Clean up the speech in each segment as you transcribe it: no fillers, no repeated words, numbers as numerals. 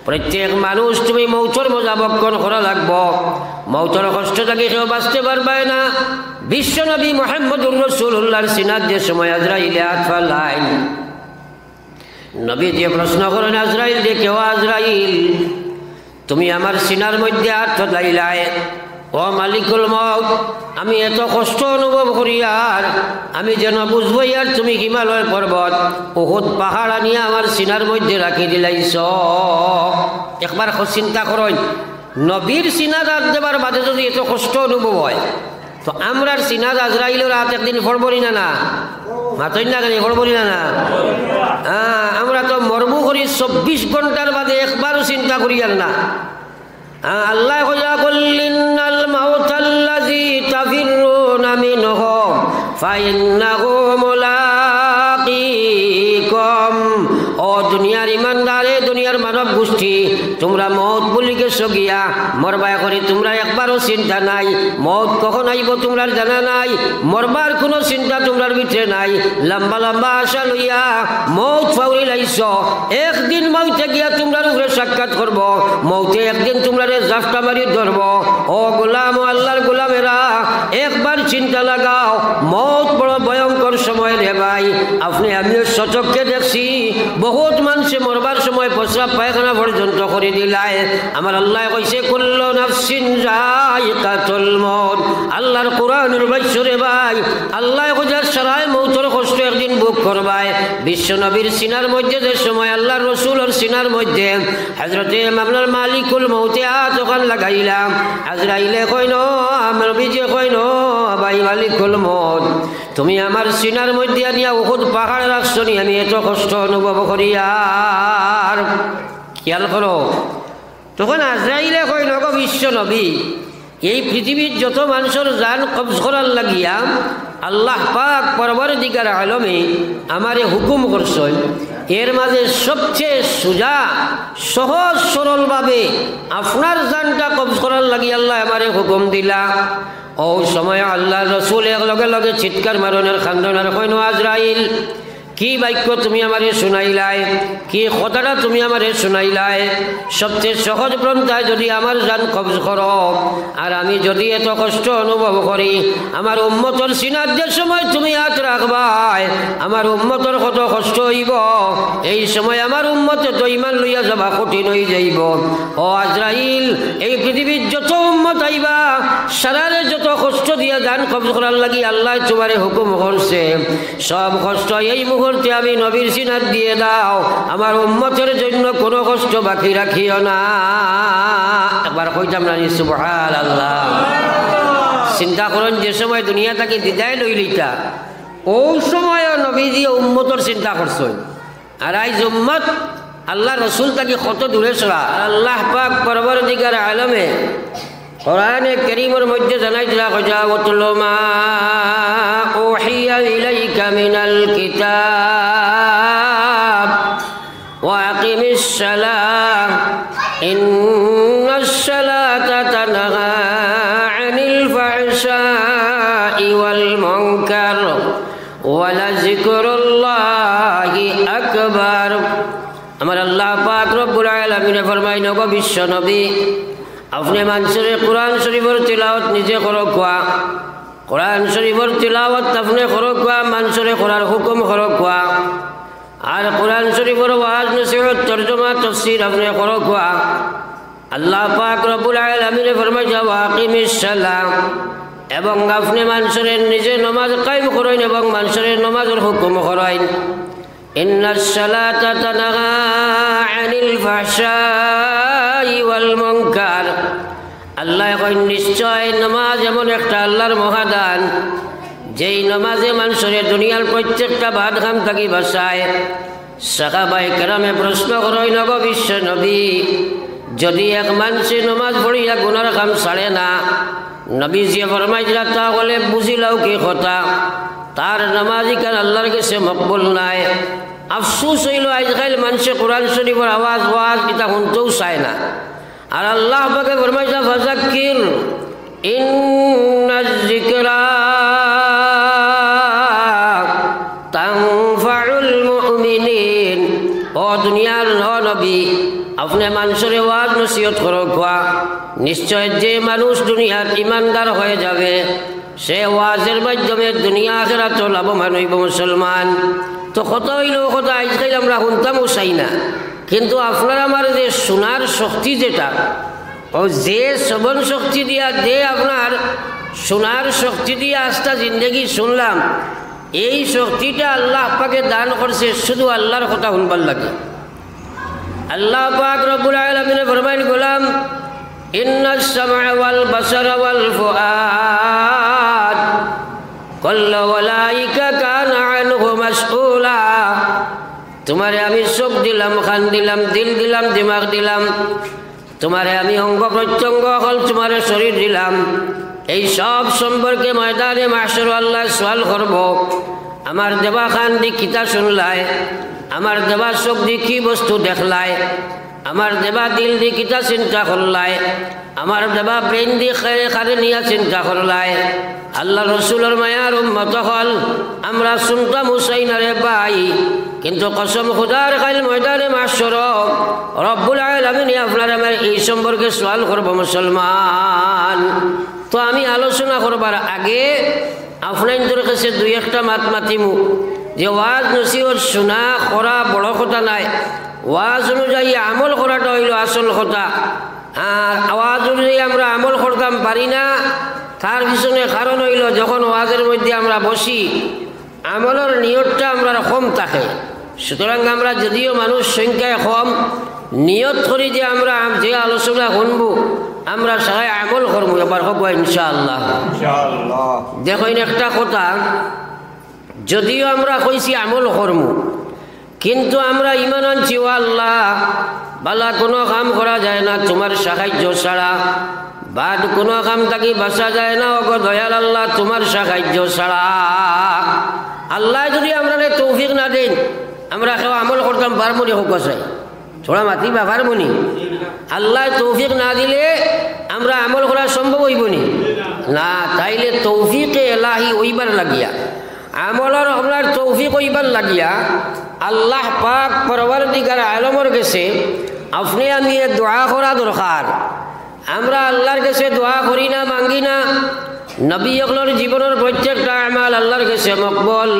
প্রত্যেক মানুষ তুমি মৌতর মজা বক্ষণ করা লাগবো। মৌতর কষ্ট থেকে কেউ বাঁচতে পারবে না। বিশ্ব নবী মুহাম্মদুর রাসূলুল্লাহর সিনাত যে সময় আজরাইলে হাত ফালাইন, নবী যে প্রশ্ন করেন আজরাইল যে কেউ আজরাইল তুমি আমার সিনার মধ্যে হাত ফালাইলাই, ও মালিকুল মউত আমি এত কষ্ট অনুভব করি আর আমি যেন বুঝবো আর তুমি হিমালয় পর্বত উহুদ পাহাড় আনিয়া আমার সিনার মধ্যে রাখি দিলাইছ। একবার চিন্তা করেন, নবীর সিনার হাত দেবার বাদে যদি এত কষ্ট অনুভব হয়, তো আমরার সিনার আজরাইলের হাত একদিন ফড়বরি না না মাতই না কেন ফড়বরি না না? হ্যাঁ, আমরা তো মরবু করি 24 ঘন্টার বাদে একবারও চিন্তা করি আর না। আল্লাহ কইয়া কুল্লিনাল মাউতাল্লাযী তাফিরুনা মিনহু ফাইন্নাহু মুলাকীকুম। ও দুনিয়ার ইমানদারে, দুনিয়ার মানব গোষ্ঠী, তোমরা মৌত বলি গেছো গিয়া মরবা করি, তোমরা একবারও চিন্তা নাই মৌত কখন আইব তোমরা জানা নাই, মরবার কোনো চিন্তা তোমরার ভিতরে নাই। লম্বা লম্বা আশা লইয়া মৌত ফাউরি লাইছ, একদিন মৌতে গিয়া তোমরা উপরে সাক্ষাৎ করব, মৌতে একদিন তোমরা জাফটা মারি ধরব। ও গোলাম, ও আল্লাহর গোলামেরা, একবার চিন্তা লাগাও, মৌত বড় ভয়ঙ্কর সময় রে ভাই। আপনি আমিও সচক্ষে দেখছি বহুত মানুষে মরবার সময় প্রস্রাব পায়খানা পর্যন্ত করে দিলায়। আমার আল্লাহ কইছে কুল্লু নাফসিন যায়িকাতুল মউত। আল্লাহর কোরআনের বাক্য রে ভাই, আল্লাহ কইছে সারায় মৌতের কষ্ট একদিন ভোগ করবায়। বিশ্ব নবীর সিনার মধ্যে যে সময় আল্লাহর রাসূলের সিনার মধ্যে হযরতে মামলার মালিকুল মউতে যখন লাগাইলাম, আজরাইলে কইন, নবীজি কইন, ভাই মালিকুল মউত তুমি আমার সিনার মধ্যে আনিয়া উহুদ পাহাড় রাখছো নি, আমি এত কষ্ট অনুভব করি আর। খেয়াল করো, তখন আজরাইলে কইন, গো বিশ্ব নবী এই পৃথিবীর যত মানুষের জান কবজ করার লাগিয়া আল্লাহ পাক পরবর্তীকার আলমে আমারে হুকুম করছেন, এর মাঝে সবচেয়ে সোজা সহজ সরলভাবে আপনার জানটা কবজ করার লাগি আল্লাহ আমারে হুকুম দিলা। ও সময় আল্লাহ রসুল এক লগে লগে চিৎকার মারণের খান্দনার কইন, আজরাইল কি বাক্য তুমি আমারে শুনাইলাই, কি কথাটা তুমি আমারে শুনাইলাই। সবচেয়ে সহজ পন্থায় যদি আমার জান কবজ করো আর আমি যদি এত কষ্ট অনুভব করি, আমার উম্মতর সিনার যে সময় তুমি হাত রাখবাই, আমার উম্মতর কত কষ্ট হইব, এই সময় আমার উম্মতে তো ইমান লইয়া যাবা কঠিন হয়ে যাইব। ও আজরাইল এই পৃথিবীর যত উম্মত আইবা সারারে যত কষ্ট দিয়া জান কবজ করার লাগি আল্লাহ তোমারে হুকুম করছে, সব কষ্ট এই মুহূর্তে আমি নবীর সিনাত দিয়ে দাও, আমার উম্মতের জন্য কোনো কষ্ট বাকি রাখিও না। একবার কইতাম না সুবহানাল্লাহ। চিন্তা করেন, যে সময় দুনিয়া থেকে বিদায় লইলিতা ওই সময় নবীজি উম্মতের চিন্তা করছেন, আর আইজ উম্মত আল্লাহ রসুল তাকে কত দূরে সরা। আল্লাহ পাক পরবর্তীকার আলমে কোরআনে কারীমের মধ্যে জানাই দিলা, কইয়া ওয়াতলু মা উহিয়া ইলাইকা মিনাল কিতাব ওয়া আকিমিস সালাহ ইন্নাস সালাতা তানহা আনিল ফাহশাই ওয়াল মুনকার ওয়া লাযিকরুল্লাহি আকবার। আমার আল্লাহ পাক রব্বুল আলামিন ফরমাইন, গো বিশ্ব নবী আপনি মানুষের কোরআন শরীফের তিলাওয়াত নিজে করো কোয়া, কোরআন শরীফের তিলাওয়াত আপনি করো কোয়া, মানুষের করার হুকুম করো কোয়া, আর কোরআন শরীফের ওয়াজ নসিহত তরজমা তাফসীর আপনি করো কোয়া। আল্লাহ পাক রব্বুল আলামিন ফরমাইয়া ওয়া আকিমিস সালাম, এবং আপনি মানুষের নিজে নামাজ কায়েম করেন এবং মানুষের নামাজের হুকুম করেন। ইন্নাস সালাতা তানহা আনিল ফাহশাই ওয়াল মুনকার। আল্লাহ কইন নিশ্চয় নামাজ এমন একটা আল্লাহর মহাদান, যেই নামাজে মানুষের দুনিয়ার প্রত্যেকটা বাদ খাম থাকি বাঁচায়। সাহাবায়ে কেরামে প্রশ্ন করেন, গো বিশ্ব নবী যদি এক মানুষে নামাজ পড়িয়া গুনার কাম ছাড়ে না, নবীজি ফরমাইলা তাহলে বুঝিলাও কি কথা, তার নামাজ ইকান আল্লাহর কাছে মকবুল নাই। আফসোস হইল আজকাল মানুষে কোরআন শরীফের আওয়াজ ওয়াজ এটা শুনতেও চায় না। আর আল্লাহ পাকে ফরমাইছে ফাযাক্কির ইন্নাজ যিকরা তানফাউল মুমিনিন। ও দুনিয়ার নবী আপনি মানুষের ওয়াজ নসিহত করো খোয়া নিশ্চয় যে মানুষ দুনিয়ার ইমানদার হয়ে যাবে সে ওয়াজের মাধ্যমে দুনিয়া আখিরাত লাভবান হইব মুসলমান। তো কথা হইল কথা আজকাল আমরা শুনতামও চাই না, কিন্তু আপনার আমার যে শোনার শক্তি যেটা ও যে শ্রবণ শক্তি দিয়া যে আপনার শোনার শক্তি দিয়ে আস্থা জিন্দগি শুনলাম, এই শক্তিটা আল্লাহ পাকে দান করছে শুধু আল্লাহর কথা শুনবার লাগে। আল্লাহ পাক রব্বুল আলামিন ফরমাইন গোলাম ইন্নাস সামআ ওয়াল বাসারা ওয়াল ফুআদ কুল্লু উলাইকা কানা আনহু মাসউলা। তোমারে আমি চোখ দিলাম, কান দিলাম, দিল দিলাম, দিমাগ দিলাম, তোমারে আমি অঙ্গ প্রত্যঙ্গ হল তোমারে শরীর দিলাম, এই সব সম্পর্কে ময়দানে মাহশর আল্লাহ সওয়াল করব। আমার দেবা খান দি কিতা শুনলায়, আমার দেবা চোখ দি কি বস্তু দেখলায়, আমার দেবা দিল দি কিতা চিন্তা করলায়, আমার দেবা ব্রেন দি খারে নিয়া চিন্তা করলায়। আল্লাহ রসুলের মায়ার উম্মত হল আমরা শুনতাম হুসাইনারে পাই, কিন্তু কসম খুদার খাইল ময়দানে মাহশর রব্বুল আলামিন আপনার আমার এই সম্পর্কে সওয়াল করব মুসলমান। তো আমি আলোচনা করবার আগে আপনাদের কাছে দুই একটা মাত মাতিমু যে ওয়াজ নসিহত শোনা করা বড় কথা নাই, ওয়াজ অনুযায়ী আমল করাটা হইল আসল কথা। আর ওয়াজ অনুযায়ী আমরা আমল করতাম পারি না, তার পিছনে কারণ হইল যখন ওয়াজের মধ্যে আমরা বসি আমলের নিয়তটা আমরা কম থাকে। সুতরাং আমরা যদিও মানুষ সংখ্যায় কম, নিয়ত করি যে আমরা যে আলোচনা শুনব আমরা সবাই আমল করবো, এবার হব ইনশাআল্লাহ। দেখুন একটা কথা, যদিও আমরা কইছি আমল করবো, কিন্তু আমরা ইমান আনছি ও আল্লাহ বালা কোনো কাম করা যায় না তোমার সাহায্য ছাড়া, বাদ কোনো কাম থাকি বাঁচা যায় না ওগো দয়াল আল্লাহ তোমার সাহায্য ছাড়া। আল্লাহ যদি আমরা তৌফিক না দেন আমরা কেউ আমল করতাম পারবো নি? হোক চাই থোড়া মাতি বা পারবো নি? আল্লাহ তৌফিক না দিলে আমরা আমল করা সম্ভব হইব নি? না, তাইলে তৌফিকে এলাহি ওইবার লাগিয়া আমলর আপনার তৌফিক ওইবার লাগিয়া আল্লাহ পাক পরওয়ারদিগার আলমর গেছে আপনি আমি দোয়া করা দরকার। আমরা আল্লাহর কাছে দোয়া করি না, মাঙ্গি না। নবী অকলর জীবনের প্রত্যেকটা আমাল আল্লাহর কাছে মকবল।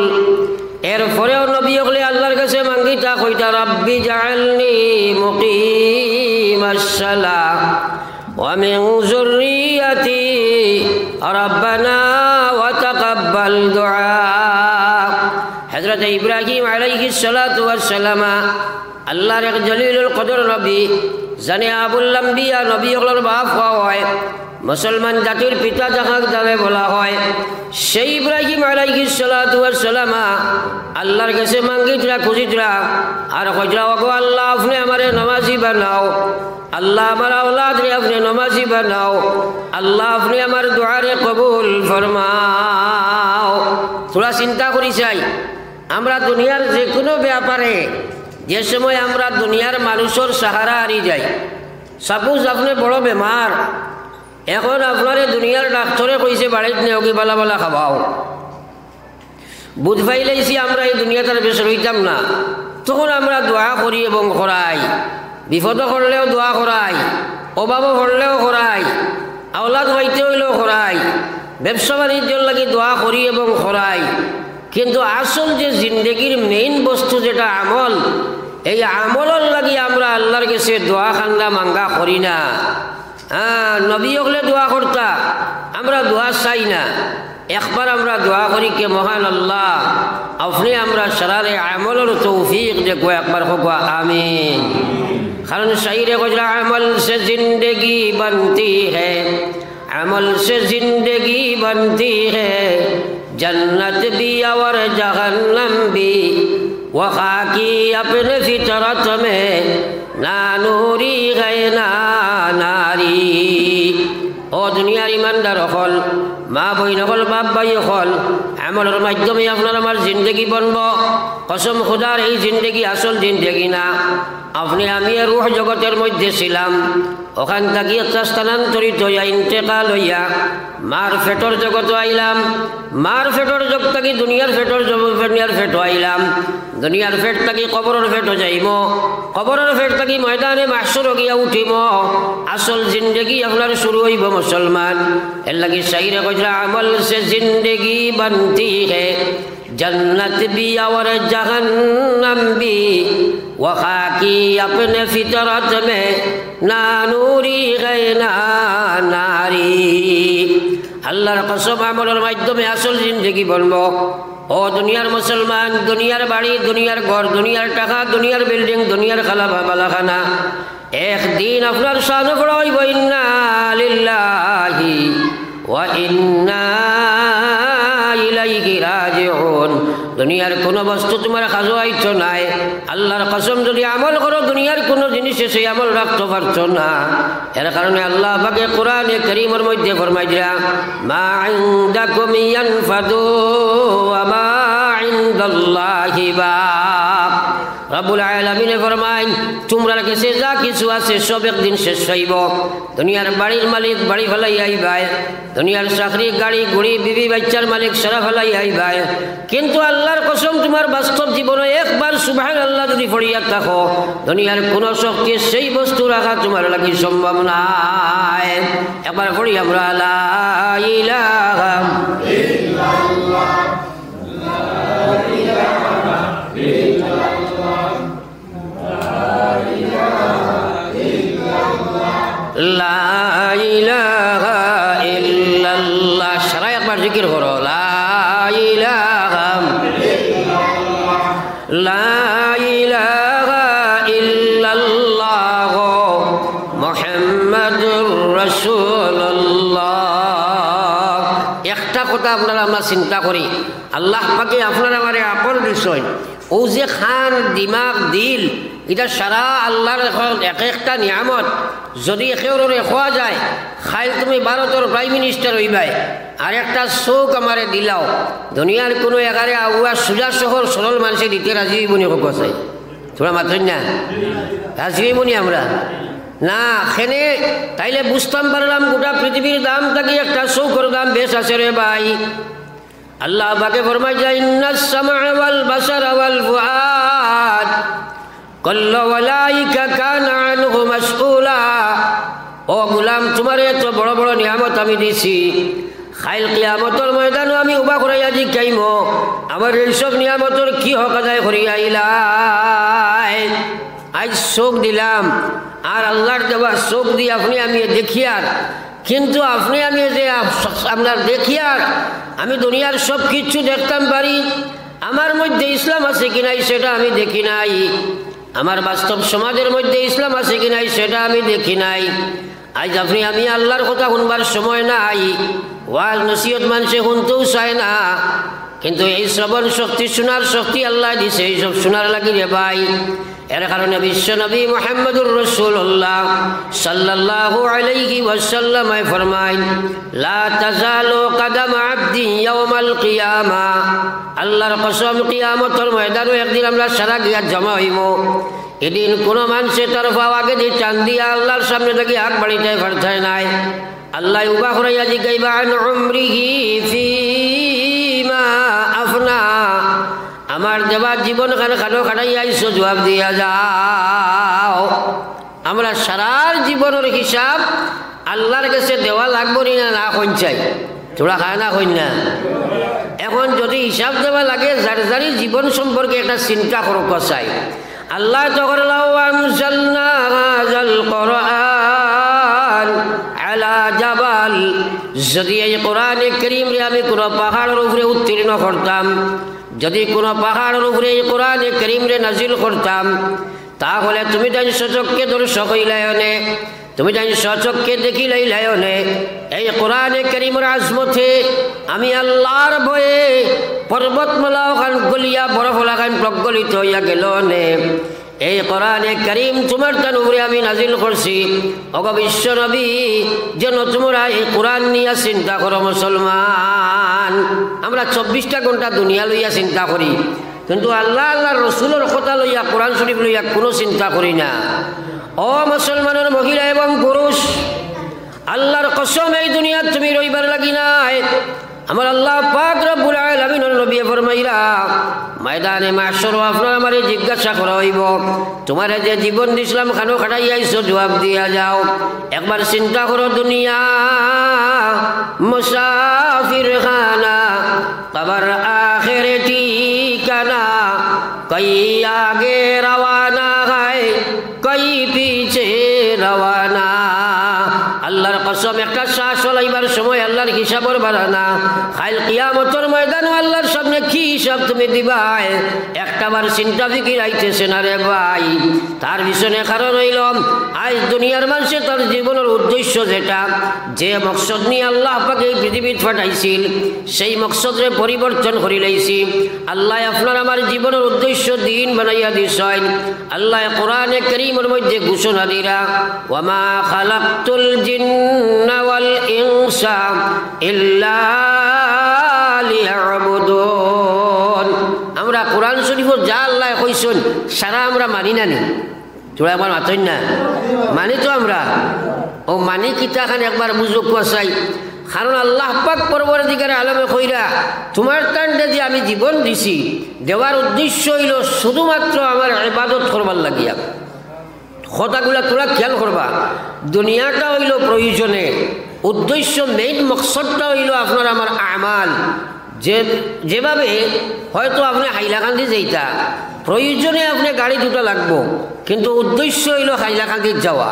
এরপরেও নবী অকলে আল্লাহর কাছে মাঙ্গিতা কইতা রাব্বি জাআলনি মুকিমাস সালাহ ওয়া মিন যুররিয়াতি রাব্বানা ওয়া তাকাব্বাল দুআ। হযরত ইব্রাহিম আলাইহিস সালাতু ওয়াস সালাম আল্লাহর এক জলিলুল কদর নবী, জানে আবুল আম্বিয়া, নবী অকলর বাপ হয়, মুসলমান জাতির পিতা যাহাক জানে বলা হয়। সেই ইব্রাহিম আলাইহিস সালাতু ওয়াস সালাম আল্লাহর কাছে মাঙ্গিতরা, খুঁজিতরা আর কইতরা ওগো আল্লাহ আপনি আমারে নামাজি বানাও, আল্লাহ আমার আওলাদ রে আপনি নামাজি বানাও, আল্লাহ আপনি আমার দোয়ারে কবুল ফরমাও। তোরা চিন্তা করি চাই আমরা দুনিয়ার যে কোনো ব্যাপারে যে সময় আমরা দুনিয়ার মানুষের সাহারা হারিয়ে যাই, সাপোজ আপনি বড় বেমার, এখন আপনার দুনিয়ার ডাক্তরে কইছে বাড়িতে নেও কি বালা বালা খাবাও, বুধ পাইলেছি আমরা এই দুনিয়াটার বেশ রইতাম না, তখন আমরা দোয়া করি এবং করাই, বিপদ করলেও দোয়া করাই, অভাব করলেও করাই, আওলাদ হইতে হইলেও করাই, ব্যবসা বাণিজ্যর লাগি দোয়া করি এবং করাই। কিন্তু আসল যে জিন্দগির মেইন বস্তু যেটা আমল, এই আমলের লাগি আমরা আল্লাহর কাছে দোয়া খান্দা মাঙ্গা করি না। নবী হলে দোয়া করতা, আমরা দোয়া চাই না। একবার আমরা দোয়া করি কে মহান আল্লাহ আপনি আমরা সারারে আমলের তৌফিক দেখো, একবার হোক আমিন। কারণ শাইরে গুজরা আমল সে জিন্দগি बनती है, अमल से जिंदगी बनती है, जन्नत भी और जहन्नम भी, वखा की अपने फितरत में ना नूरी है ना नारी। ও দুনিয়ার ইমানদার হল, মা বইন হল, বাপ ভাই হল, আমলের মাধ্যমে আপনার আমার জিন্দগি বনব। কসম খুদার এই জিন্দগি আসল জিন্দগি না। আপনি আমি রূহ জগতের মধ্যে ছিলাম, ওখান থাকি একটা স্থানান্তরিত হইয়া ইন্তেকাল হইয়া মার ফেটর জগত আইলাম। মার ফেটর জগ থাকি দুনিয়ার ফেটো আইলাম। দুনিয়ার ফেট থাকি কবরের ফেটো যাইব। কবরের ফেট থাকি ময়দানে মাহশর গিয়া উঠিব। আসল জিন্দেগি আপনার শুরু হইব মুসলমান। এর লাগি শাইরে কইরা আমল সে জিন্দেগি बनती है जन्नत भी और जहन्नम भी वखा की अपने फितरत में ना नूरी है ना नारी। আল্লাহর কসম আমলের মাধ্যমে আসল জিন্দেগি বলবো। ও দুনিয়ার মুসলমান, দুনিয়ার বাড়ি, দুনিয়ার ঘর, দুনিয়ার টাকা, দুনিয়ার বিল্ডিং, দুনিয়ার খালা বালাখানা একদিন আপনার সামনে পড়াইব ইন্না লিল্লাহি ওয়া ইন্না ইলাইহি রাজিউন। দুনিয়ার কোনো বস্তু তোমার কাজে আইতো নাই। আল্লাহর কসম যদি আমল করো দুনিয়ার কোনো জিনিসে সেই আমল রাখতে পারছো না। এর কারণে আল্লাহ পাকে কোরআনে কারীমের মধ্যে ফরমাই দিলা মা ইনদাকুম ইয়ানফাদু ওয়া মা ইনদাল্লাহি বাক। রব্বুল আলামিন ফরমায় তোমরা কাছে যা কিছু আছে সব একদিন শেষ হইব। দুনিয়ার বাড়ির মালিক বাড়ি ফেলাই আইবাই, দুনিয়ার চাকরি গাড়ি ঘুড়ি বিবি বাচ্চার মালিক সারা ফেলাই আইবাই, কিন্তু আল্লাহর কসম তোমার বাস্তব জীবনে একবার সুবহানাল্লাহ যদি পড়িয়া থাকো দুনিয়ার কোনো শক্তি সেই বস্তু রাখা তোমার লাগি সম্ভব নাই। একবার পড়ি আমরা লা ইলাহা ইল্লাল্লাহ লা ইলাহা ইল্লাল্লাহ। সারা একবার জিকির করো লা ইলাহা ইল্লাল্লাহ লা ইলাহা ইল্লাল্লাহ মুহাম্মাদুর রাসূলুল্লাহ। একটা কথা আপনারা আমরা চিন্তা করি, আল্লাহ পাকে আপনারা আমারে আপন বিষয় ও যে খান দিমাগ দিল এটা সারা আল্লাহর এক একটা নিয়ামত। যদি একেবারে খোয়া যায় খাইল তুমি ভারতের প্রাইম মিনিস্টার হইবাই, আর একটা চৌক আমারে দিলাও দুনিয়ার কোনো এগারে আগুয়া সুজা শহর সরল মানুষে দিতে রাজি হইবনি হোক চাই তোরা মাত্রই না রাজি হইবনি আমরা না খেনে তাইলে বুঝতাম পারলাম গোটা পৃথিবীর দাম থাকি একটা চৌকর দাম বেশ আছে রে ভাই। আল্লাহ পাকে ফরমাই যায় ইন্নাস সামআ ওয়াল বাসারা ওয়াল ফুআদ কুল্লু উলাইকা কানা আনহু মাসউলা। ও গোলাম তোমার এত বড় বড় নিয়ামত আমি দিছি, খাইল কিয়ামতের ময়দানে আমি উবা করাইয়া জিজ্ঞাইম আমার এইসব নিয়ামতের কি হক আদায় করিয়া আইলাই। আজ চোখ দিলাম আর আল্লাহর দেওয়া চোখ দিয়ে আপনি আমি দেখিয়ার, কিন্তু আপনি আমি যে আপনার দেখিয়ার আমি দুনিয়ার সব কিছু দেখতাম পারি, আমার মধ্যে ইসলাম আছে কি নাই সেটা আমি দেখি নাই, আমার বাস্তব সমাজের মধ্যে ইসলাম আছে কি নাই সেটা আমি দেখি নাই। আজ আপনি আমি আল্লাহর কথা শুনবার সময় নাই, ওয়াজ নসিহত মানুষে শুনতেও চায় না, কিন্তু এই শ্রবণ শক্তি শোনার শক্তি আল্লাহ দিছে, এইসব শোনার লাগি রে ভাই। এর কারণে বিশ্ব নবী মুহাম্মদুর রাসূলুল্লাহ সাল্লাল্লাহু আলাইহি ওয়াসাল্লাম ফরমায় লা তাজালু কদম আবদি ইয়াউমাল কিয়ামা। আল্লাহর কসম কিয়ামতের ময়দানে একদিন আমরা সারা গিয়া জমা হইব। এদিন কোনো মানুষের তরফ আগে দিয়ে চান দিয়া আল্লাহর সামনে থেকে হাত বাড়িতে পারতায় নাই। আল্লাহ উবা করাইয়া জিজ্ঞাইবা আন উমরিহি ফিমা আফনা। আমার দেবা জীবন খানো খাটাই আইসো জবাব দিয়া যাও। আমরা সারার জীবনের হিসাব আল্লাহর কাছে দেওয়া লাগবো না না কইন চাই তোরা খায় না কইন না। এখন যদি হিসাব দেওয়া লাগে যার যারই জীবন সম্পর্কে একটা চিন্তা করক চাই। আল্লাহ তখন লাউ আনজালনা হাযাল কুরআন আলা জাবাল, যদি এই কোরআনে কারীম রে আমি কোনো পাহাড়ের উপরে উত্তীর্ণ করতাম, যদি কোনো পাহাড়ের উপরে এই কোরআনে কারীম রে নাজিল করতাম, তাহলে তুমি তাই সচক্ষে দর্শক হইলায়নে, তুমি তাই সচক্ষে দেখিলাইলায়নে এই কোরআনে কারীমের আজমতে আমি আল্লাহর ভয়ে পর্বতমালা ওখান গলিয়া বরফলা খান প্রজ্বলিত হইয়া গেল নে। এই কোরআনে কারীম তোমার তার উপরে আমি নাজিল করছি। অগ বিশ্ব নবী যেন তোমরা এই কোরআন নিয়ে চিন্তা করো মুসলমান। আমরা 24টা ঘন্টা দুনিয়া লইয়া চিন্তা করি, কিন্তু আল্লাহ আল্লাহ রসুলের কথা লইয়া কোরআন শরীফ লইয়া কোনো চিন্তা করি না। ও মুসলমানের মহিলা এবং পুরুষ, আল্লাহর কসম এই দুনিয়াত তুমি রইবার লাগি নাই। আমার আল্লাহ পাক রব্বুল আলামিনের নবী ফরমাইলা, ময়দানে মাহশর আপনার আমারে জিজ্ঞাসা করা হইব, তোমারে যে জীবন দিছিলাম খানো খাটাই আইছো, জবাব দিয়া যাও। একবার চিন্তা করো, দুনিয়া মুসাফির খানা, কবর আখির ঠিকানা, কই আগে রওয়ানা হয়, কই পিছে রওয়ানা। আল্লাহর কসম, একটা শ্বাস চলাইবার সময় আল্লাহর হিসাবর বাড়ানা। কাল কিয়ামতের ময়দানে আল্লাহর সামনে কি হিসাব তুমি দিবাই, একটাবার চিন্তা ফিকির আইতেছে না রে ভাই। তার পিছনে কারণ হইল, আজ দুনিয়ার মানুষে তার জীবনের উদ্দেশ্য যেটা, যে মকসদ নিয়ে আল্লাহ পাক এই পৃথিবীত পাঠাইছিল, সেই মকসদরে পরিবর্তন করি লাইছি। আল্লাহ আপনার আমার জীবনের উদ্দেশ্য দিন বানাইয়া দিছেন। আল্লাহ কোরআনে কারীমের মধ্যে ঘোষণা দিরা, ওয়ামা খালাকতুল জিন্না ওয়াল ইনসা ইল্লা লিয়াবুদুন। আমরা কোরআন শরীফত যা আল্লাহ কইছেন সারা আমরা মানি না নি? তোরা একবার মাতই না মানি তো আমরা। ও মানি কিতাখান একবার বুঝুক চাই, কারণ আল্লাহ পাক পরবর্তীকারে আলমে কইরা, তোমার টানটা যে আমি জীবন দিছি, দেওয়ার উদ্দেশ্য হইল শুধুমাত্র আমার ইবাদত করবার লাগিয়া। কথাগুলা তোরা খেয়াল করবা, দুনিয়াটা হইল প্রয়োজনে, উদ্দেশ্য মেইন মকসদটা হইল আপনার আমার আমাল। যেভাবে হয়তো আপনি হাইলাকান্দি যাইতা, প্রয়োজনে আপনি গাড়ি দুটো লাগবো, কিন্তু উদ্দেশ্য হইল হাইলাকান্দির যাওয়া।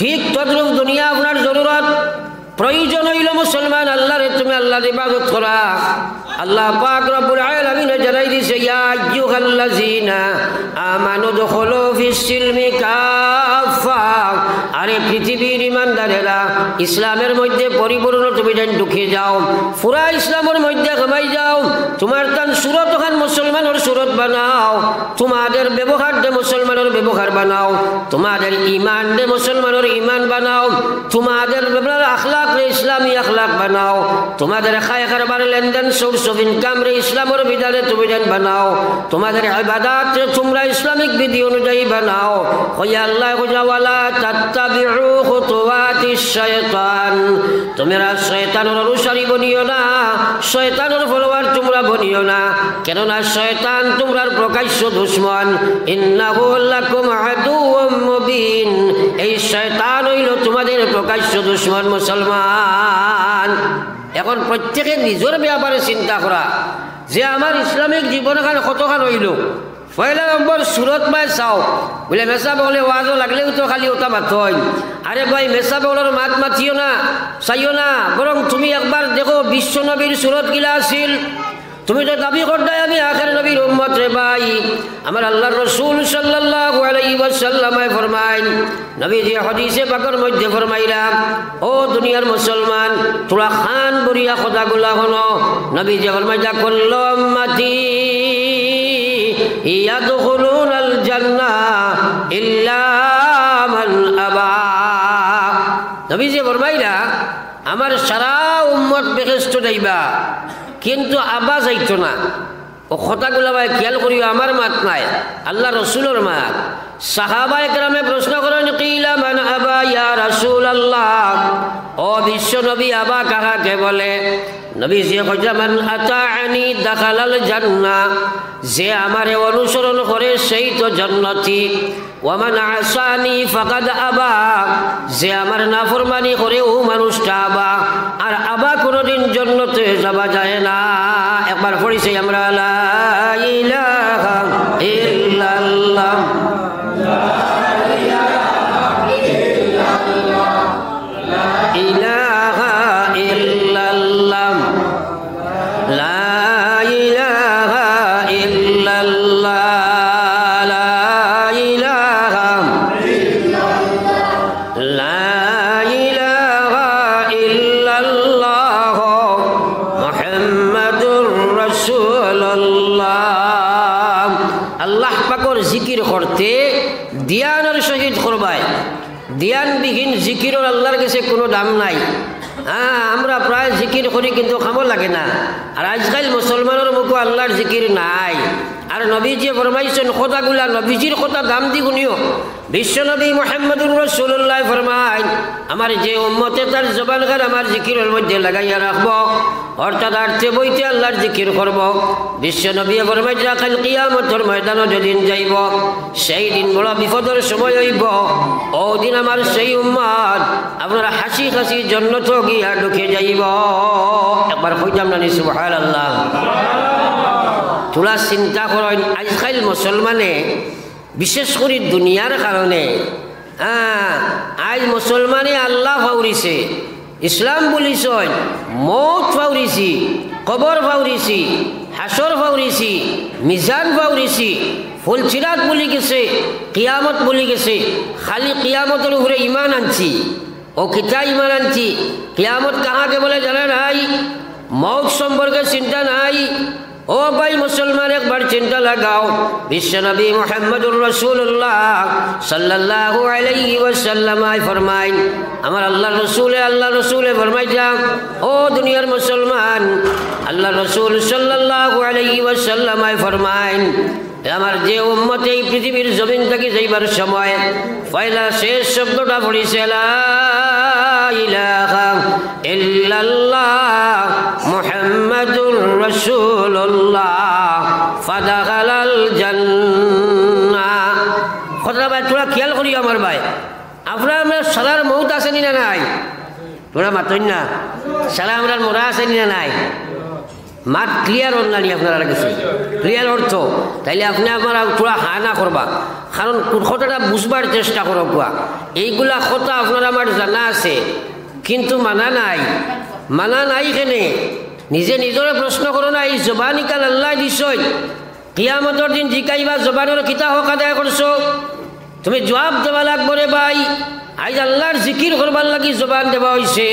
ঠিক তদ্রূপ দুনিয়া আপনার জরুরত, প্রয়োজন হইল মুসলমান আল্লাহরে তুমি আল্লাহর ইবাদত করা। আল্লাহ পাক রব্বুল আলামিন জানাই দিছে, ইয়া আইয়ুহাল্লাযিনা আমানু দুখুলু ফিস সিলমি কাফা। আরে পৃথিবীর ইমানদারেরা, ইসলামের মধ্যে পরিপূর্ণ তুমি যেন ঢুকে যাও, পুরা ইসলামের মধ্যে ঘামাই যাও। তোমার তান সুরত খান মুসলমানের সুরত বানাও, তোমাদের ব্যবহার দে মুসলমানের ব্যবহার বানাও, তোমাদের ইমান দে মুসলমানের ইমান বানাও, তোমাদের আখলাক রে ইসলামী আখলাক বানাও, তোমাদের খায় খারবার লেনদেন সোর্স অফ ইনকাম রে ইসলামের বিধানে তুমি যেন বানাও, তোমাদের ইবাদত রে তোমরা ইসলামিক বিধি অনুযায়ী বানাও। কইয়া আল্লাহ কইয়া, ওয়ালা তাত্তাবিউ খুতুওয়াতিশ শায়তান, তোমরা শয়তানের অনুসারী বনিও না, শয়তানের ফলোয়ার তোমরা বনিও না, কেননা শয়তান তোমরার প্রকাশ্য দুশমন। ইন্নাহু লাকুম আদুউম মুবিন, এই শয়তান হইল তোমাদের প্রকাশ্য দুশমন মুসলমান। এখন প্রত্যেকে নিজের ব্যাপারে চিন্তা করা, যে আমার ইসলামিক জীবনখান কতখান হইল। পয়লা নম্বর সুরত বাই চাও, বলে মেসা বলে ওয়াজও লাগলেও তো খালি ওটা মাত হয়। আরে ভাই, মেসা বলার মাত মাতিও না, চাইও না, বরং তুমি একবার দেখো বিশ্ব নবীর সুরত গিলা আছিল। তুমি তো দাবি করতাই আমি আখের নবীর উম্মত রে ভাই। আমার আল্লাহর রাসূল সাল্লাল্লাহু আলাইহি ওয়াসাল্লাম ফরমাইন, নবীজি হাদিসে পাকের মধ্যে ফরমাইরা, ও দুনিয়ার মুসলমান, তোরা খান বরিয়া কথাগুলা হলো। নবীজি ফরমাইয়া, কুল্লু উম্মতি ইয়াদখুলুনাল জান্নাহ ইল্লা মান আবা। নবীজি ফরমাইরা, আমার সারা উম্মত বেহেশত যাইবা, কিন্তু আবা যাইতো না। ও কথাগুলা ভাই খেয়াল করিও, আমার মাত নাই, আল্লাহ রসুলের মাত। সাহাবা একরামে প্রশ্ন করেন, কিলা মান আবা ইয়া রাসূলুল্লাহ, ও বিশ্ব নবী আবা কাহাকে বলে? নবী যে কইয়া, মান আতাআনি দাখালাল জান্নাহ, যে আমারে অনুসরণ করে সেই তো জান্নাতি। ওয়ামান আসানি ফাকাদ আবা, যে আমার নাফরমানি করে ও মানুষটা আবা। আর আবা কোনোদিন জান্নাতে যাওয়া যায় না। একবার পড়িছি আমরা, লা ইলাহা ইল্লাল্লাহ, লা ইলাহা ইল্লাল্লাহ, লা ইলাহা ইল্লাল্লাহ, আল্লাহ পাকর জিকির করতে ধ্যানের সহিত করবায়। ধ্যানবিহীন জিকিরের আল্লাহর কাছে কোনো দাম নাই। হ্যাঁ, আমরা প্রায় জিকির করি কিন্তু খামো লাগে না। আর আজকাল মুসলমানের মুখে আল্লাহর জিকির নাই। আর নবীজি ফরমাইছেন কথাগুলা নবীজির কথা দাম দি শুনিও। বিশ্বনবী মুহাম্মদুর রাসূলুল্লাহ ফরমায় আমার যে উম্মতে তার জবানগার আমার জিকিরের মধ্যে লাগাইয়া রাখবো, অর্থাৎ আর্থে বইতে আল্লাহর জিকির করব। বিশ্বনবী ফরমায় কাল কিয়ামতের ময়দানে যেদিন যাইব সেই দিন বড় বিপদের সময় হইব। ও দিন আমার সেই উম্মত আপনারা হাসি হাসি জান্নাতে গিয়া ঢুকে যাইব। একবার কইতাম না সুবহানাল্লাহ। তোরা চিন্তা করেন আজকাল মুসলমানে বিশেষ করে দুনিয়ার কারণে আজ মুসলমানে আল্লাহ ফাউরিছে, ইসলাম বলিছেন, মৌত ফাউরিছি, কবর ফাউরিছি, হাসর ফাউরিছি, মিজান ফাউরিছি, ফুলচিরাত বলি গেছে, কিয়ামত বলি গেছে। খালি কিয়ামতের উপরে ইমান আনছি। ও কিতা ইমান আনছি? কিয়ামত কাহাকে বলে জানা নাই, মৌত সম্পর্কে চিন্তা নাই। ও ভাই মুসলমান একবার চিন্তা লাগাও। বিশ্বনবী মুহাম্মদুর রাসূলুল্লাহ সাল্লাল্লাহু আলাইহি ওয়াসাল্লাম ফরমায় আমার আল্লাহ রসুলে ফরমাইলাম ও দুনিয়ার মুসলমান, আল্লাহ রসুল সাল্লাল্লাহু আলাইহি ওয়াসাল্লাম ফরমায় আমার যে উম্মত এই পৃথিবীর জমিন থেকে যাইবার সময় পয়লা শেষ শব্দটা পড়িছে লা ইলাহা ইল্লাল্লাহ মুহাম্মাদুর রাসূলুল্লাহ ফাদাখালাল জান্নাহ। কথাটা ভাই তোরা খেয়াল করি আমার ভাই, আপনার আমরা সালার মৌত আসেনি না নাই? তোরা মাতই না সালা আমরা মরা আসেনি না নাই? মাত ক্লিয়ার অন্যানি আপনারা কাছে ক্লিয়ার অর্থ, তাইলে আপনি আপনারা পুরা হানা করবা। কারণ কথাটা বুঝবার চেষ্টা করো কুয়া। এইগুলা কথা আপনারা আমার জানা আছে কিন্তু মানা নাই কেনে? নিজে নিজরে প্রশ্ন করো না। এই জবানি কাল আল্লাহ দিছই, কিয়ামতের দিন জিকাইবা জবানের কিতা হক আদায় করছো, তুমি জবাব দেওয়া লাগবো রে ভাই। আজ আল্লাহর জিকির করবার লাগি জবান দেওয়া হয়েছে,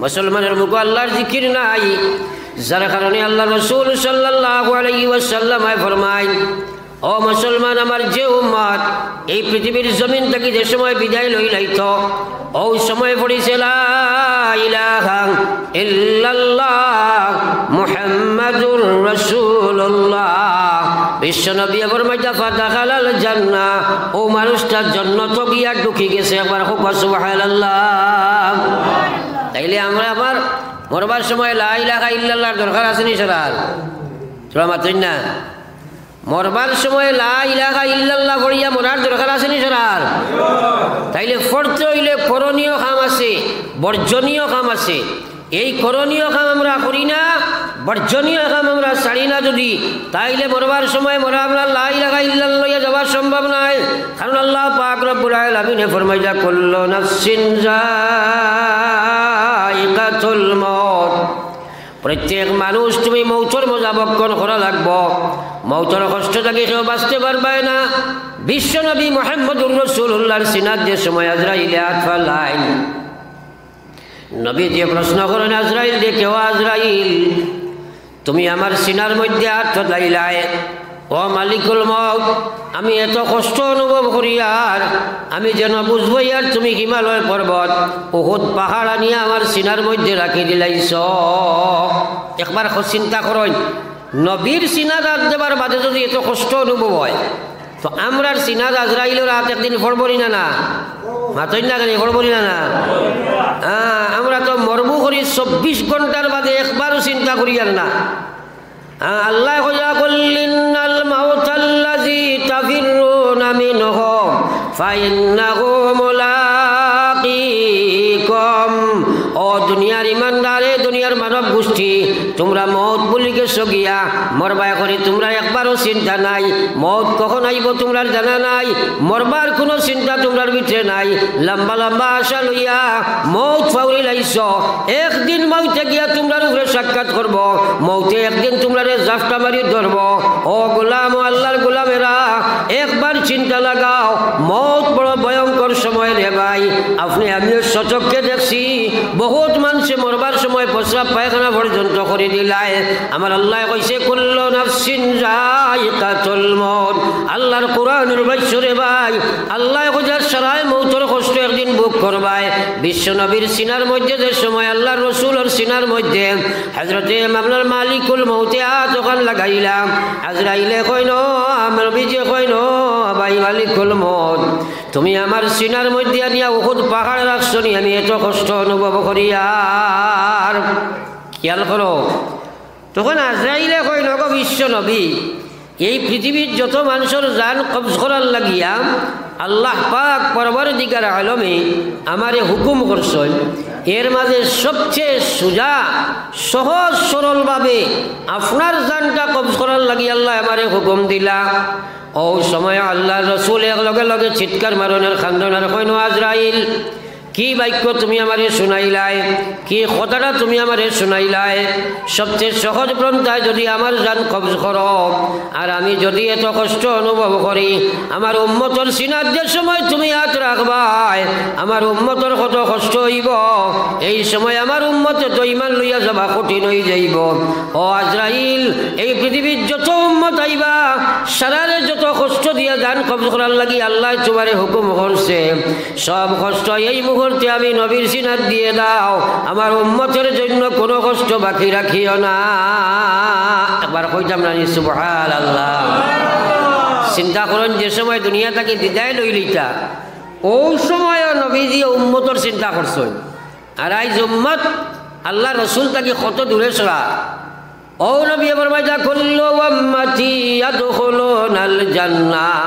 মুসলমানের মুখ আল্লাহর জিকির নাই। যার কারণে আল্লাহ রসুল সাল্লাল্লাহু আলাইহি ওয়াসাল্লাম ফরমায় ও মুসলমান আমার যে উম্মত এই পৃথিবীর জমিন থেকে যে সময় বিদায় লইলাইত ওই সময় পড়িছে লা ইলাহা ইল্লাল্লাহ মুহাম্মাদুর রাসূলুল্লাহ। বিশ্বনবী ফরমাইতা ফাদাখালাল জান্নাহ, ও মানুষটা জান্নাতে গিয়া ঢুকে গেছে। একবার সুবহানাল্লাহ। তাইলে আমরা আবার মরবার সময় লা ইলাহা ইল্লাল্লাহর দরকার আছে নি সরার? তোরা মাতই না। মরবার সময় লা ইলাহা ইল্লাল্লাহ পড়িয়া মরার দরকার আছে নি সরার? তাইলে পড়তে হইলে করণীয় কাম আছে, বর্জনীয় কাম আছে। এই করণীয় কাম আমরা করি না, বর্জনীয় কাম আমরা ছাড়ি না যদি, তাইলে মরবার সময় মরা আমরা লা ইলাহা ইল্লাল্লাহ যাওয়া সম্ভব নয়। কারণ আল্লাহ পাক রব্বুল আলামিন ফরমাইয়া কুল্লু নাফসিন যায়িকাতুল মউত, প্রত্যেক মানুষ তুমি মৌতর মজা বক্ষণ করা লাগবো। মৌতর কষ্ট থেকে কেউ বাঁচতে পারবে না। বিশ্বনবী মুহাম্মদুর রাসূলুল্লাহর সিনাত যে সময় আজরাইলে হাত ফালাইন, নবী যে প্রশ্ন করেন আজরাইল দেখে, ও আজরাইল তুমি আমার সিনার মধ্যে হাত ফালাইলাই, ও মালিকুল মউত আমি এত কষ্ট অনুভব করি আর আমি যেন বুঝবো আর তুমি হিমালয় পর্বত উহুদ পাহাড় আনিয়া আমার সিনার মধ্যে রাখি দিলাইছ। একবার চিন্তা করেন, নবীর সিনাত হাত দেবার বাদে যদি এত কষ্ট অনুভব হয় তো আমরার সিনাত আজরাইলের হাত একদিন ফড়বরি না মাতই না কেন ফড়বরি না? আমরা তো মরবু করি 24 ঘন্টার বাদে একবারও চিন্তা করি আর না। আল্লাহ কইয়া কুল্লিনাল মাউতাল্লাযী তাফিরুনা মিনহু ফাইন্নাহু মুলাকীকুম। ও দুনিয়ার ইমানদারে, দুনিয়ার মানব গোষ্ঠী, তোমরা মৌত বলি গেছো গিয়া মরবা করে তোমরা একবারও চিন্তা নাই। মৌত কখন আইব তোমরা জানা নাই, মরবার কোনো চিন্তা তোমরার ভিতরে নাই। লম্বা লম্বা আশা লইয়া মৌত ফাউরি লাইছ। একদিন মৌতে গিয়া তোমরা উপরে সাক্ষাৎ করব, মৌতে একদিন তোমরা জাফটা মারি ধরব। ও গোলাম, ও আল্লাহর গোলামেরা, একবার চিন্তা লাগাও, মৌত বড় ভয়ঙ্কর সময় রে ভাই। আপনি আমিও সচক্ষে দেখছি বহুত মানুষে মরবার সময় প্রস্রাব পায়খানা পর্যন্ত করে দিলায়। আমার আল্লাহ কইছে কুল্লু নাফসিন যায়িকাতুল মউত। আল্লাহর কোরআনের বাক্য রে ভাই, আল্লাহ কইছে সারায় মৌতের কষ্ট একদিন বুক করবায় বিশ্ব নবীর সিনার মধ্যে যে সময় আল্লাহর রসুলের সিনার মধ্যে হযরতে আপনার মালিকুল মউতে তখন লাগাইলাম আজরাইলে কইন নবীজি কইন ভাই মালিকুল মউত তুমি আমার সিনার মধ্যে আনিয়া উহুদ পাহাড় রাখছো নি আমি এত কষ্ট অনুভব করি আর খেয়াল করো তখন আজরাইলে কইন গো বিশ্ব নবী এই পৃথিবীর যত মানুষের জান কবজ করার লাগিয়া আল্লাহ পাক পরবর্তীকার আলমে আমারে হুকুম করছেন এর মাঝে সবচেয়ে সোজা সহজ সরলভাবে আপনার জানটা কবজ করার লাগি আল্লাহ আমারে হুকুম দিলা ও সময় আল্লাহ রসুল এক লগে লগে চিৎকার মারণের খান্দনার কইন আজরাইল কি বাক্য তুমি আমারে শুনাইলাই কি কথাটা তুমি আমারে শুনাইলাই সবচেয়ে সহজ পন্থায় যদি আমার জান কবজ করো আর আমি যদি এত কষ্ট অনুভব করি আমার উম্মতর সিনার যে সময় তুমি হাত রাখবাই আমার উম্মতর কত কষ্ট হইব এই সময় আমার উম্মতে তো ইমান লইয়া যাবা কঠিন হয়ে যাইব ও আজরাইল এই পৃথিবীর যত উম্মত আইবা সারারে যত কষ্ট দিয়া জান কবজ করার লাগি আল্লাহ তোমারে হুকুম করছে সব কষ্ট এই মুহূর্তে আমি নবীর সিনাত দিয়ে দাও আমার উম্মতের জন্য কোনো কষ্ট বাকি রাখিও না একবার কইতাম না সুবহানাল্লাহ চিন্তা করুন যে সময় দুনিয়া থেকে বিদায় লইলিতা ওই সময় নবীজি উম্মতের চিন্তা করছেন আর আইজ উম্মত আল্লাহ রসুল তাকে কত দূরে সরা ও নবী ফরমাইতা কুল্লু উম্মতি ইয়াদখুলুনাল জান্নাহ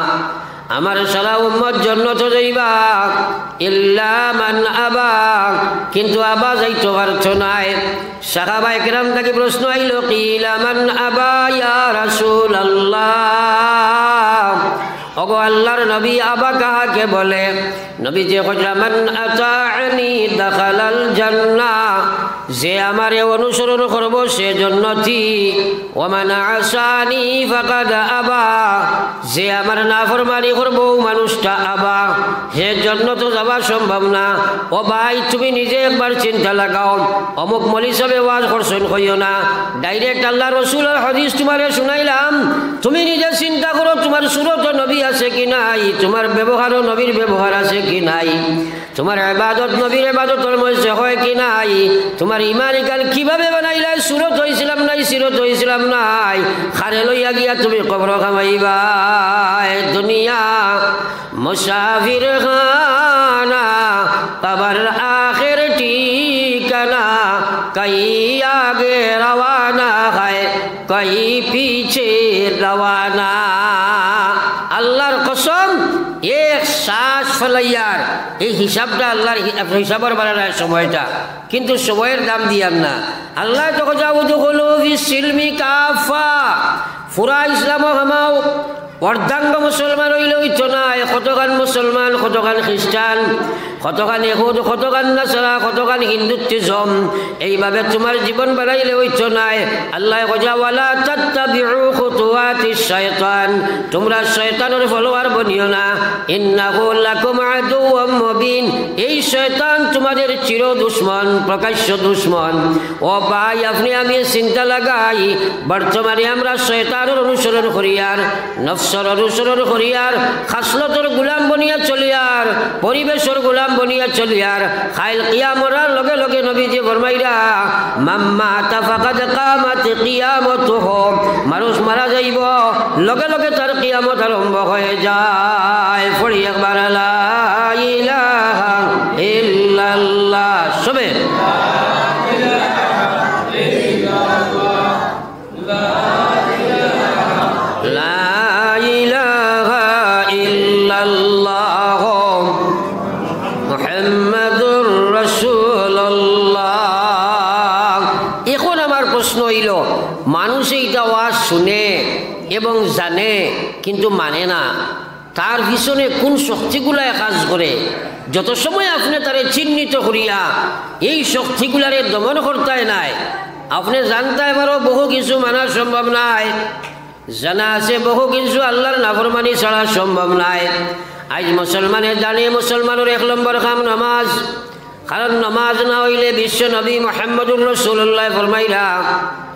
আমার সারা উম্মত জান্নাতে যাইবা ইল্লা মান আবা কিন্তু আবা যাইতে পারছো নাই সাহাবায়ে কেরাম থেকে প্রশ্ন আইল কিলা মান আবা ইয়া রাসূলুল্লাহ ওগো আল্লাহর নবী আবা কাহাকে বলে নবী যে কইরা মান আতাআনি দাখালাল জান্নাহ যে আমারে অনুসরণ করব সে জান্নাতি ওয়া মান আসানি ফাকাদ আবা যে আমার নাফরমানি করব মানুষটা আবা হে জান্নাতে যাওয়া সম্ভব না ও ভাই তুমি নিজে একবার চিন্তা লাগাও অমুক মৌলভী সাহেব ওয়াজ করছেন কইও না ডাইরেক্ট আল্লাহ রাসূলের হাদিস তোমারে শুনাইলাম তুমি নিজে চিন্তা করো তোমার সুরত নবী আছে কি নাই তোমার ব্যবহারও নবীর ব্যবহার আছে কি নাই তোমার ইবাদত নবীর ইবাদতের মধ্যে হয় কি নাই তোমার ঈমান কাল কিভাবে বানাইলা সুরত হইছিলাম নাই সিরত হইছিলাম নাই খারে লইয়া গিয়া তুমি কবর কামাইবা দুনিয়া মুসাফির খানা কবর আখির ঠিকানা কই আগে রওয়ানা হয় কই পিছে রওয়ানা আল্লাহর কসম এক শ্বাস ফলাইয়ার এই হিসাবটা আল্লাহর হিসাবের বানানোর সময়টা কিন্তু সময়ের দাম দিয়ার না আল্লাহ তো যাও তো হলো ফিসিলমি কাফা পুরা ইসলাম হামাও অর্ধাঙ্গ মুসলমান হইলে হইতো না কতখান মুসলমান কতখান খ্রিস্টান কতখান ইহুদ কতখান নাসারা কতখান হিন্দুত্বিজম এইভাবে তোমার জীবন বানাইলে হইতো নাই আল্লাহ কইয়া ওয়ালা তাত্তাবিউ খুতুওয়াতিশ শায়তান তোমরা শয়তানের ফলোয়ার বনিও না ইন্নাহু লাকুম আদুওয়াম মুবিন এই শয়তান তোমাদের চির দুশমন প্রকাশ্য দুশমন ও ভাই আপনি আমি চিন্তা লাগাই বর্তমানে আমরা শয়তানের অনুসরণ করি আর নফসের অনুসরণ করি আর খাসলতের গোলাম বনিয়া চলি আর পরিবেশের গোলাম বনিয়া চলি আর খাইল কিয়ামরার লগে লগে নবীজি ফরমাইরা মাম্মা তাফাকাদ কামাত কিয়ামতুহু মানুষ মারা যাইব লগে লগে তার কিয়ামত আরম্ভ হয়ে যায় পড়ি একবার লা ইলাহা ইল্লাল্লাহ সবে মানুষ এইটা ওয়াজ শুনে এবং জানে কিন্তু মানে না তার পিছনে কোন শক্তিগুলায় কাজ করে যত সময় আপনি তারে চিহ্নিত করিয়া এই শক্তিগুলারে দমন করতে নাই আপনি জানতে পারো বহু কিছু মানা সম্ভব নাই জানা আছে বহু কিছু আল্লাহর নাফরমানি ছাড়া সম্ভব নাই আজ মুসলমানে জানে মুসলমানের এক নম্বর কাম নামাজ কারণ নামাজ না হইলে বিশ্ব নবী মুহাম্মদুর রাসূলুল্লাহ ফরমাইলা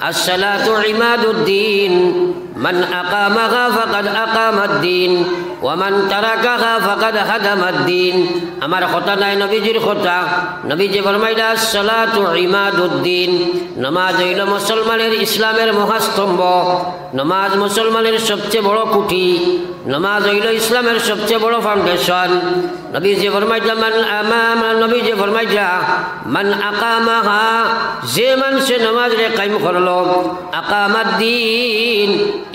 আসসালাতু ইমাদুদ্দিন মান আকামাহা ফাকাদ আকামাদ-দ্বীন ওয়া মান তারাকাহা ফাকাদ হাদামাদ-দ্বীন। আমার কথা নাই, নবীজির কথা। নবীজি ফরমাইলা সালাতু ইমাদুদ্দিন, নামাজ হইল মুসলমানের ইসলামের মহাস্তম্ভ। নামাজ মুসলমানের সবচেয়ে বড় কুঠি, নামাজ হইল ইসলামের সবচেয়ে বড় ফাউন্ডেশন। নবীজি ফরমাইলা নবীজি ফরমাইলা মান আকামাহা, যে মানুষে নামাজ রে কায়েম করলো, আকামাদ-দ্বীন,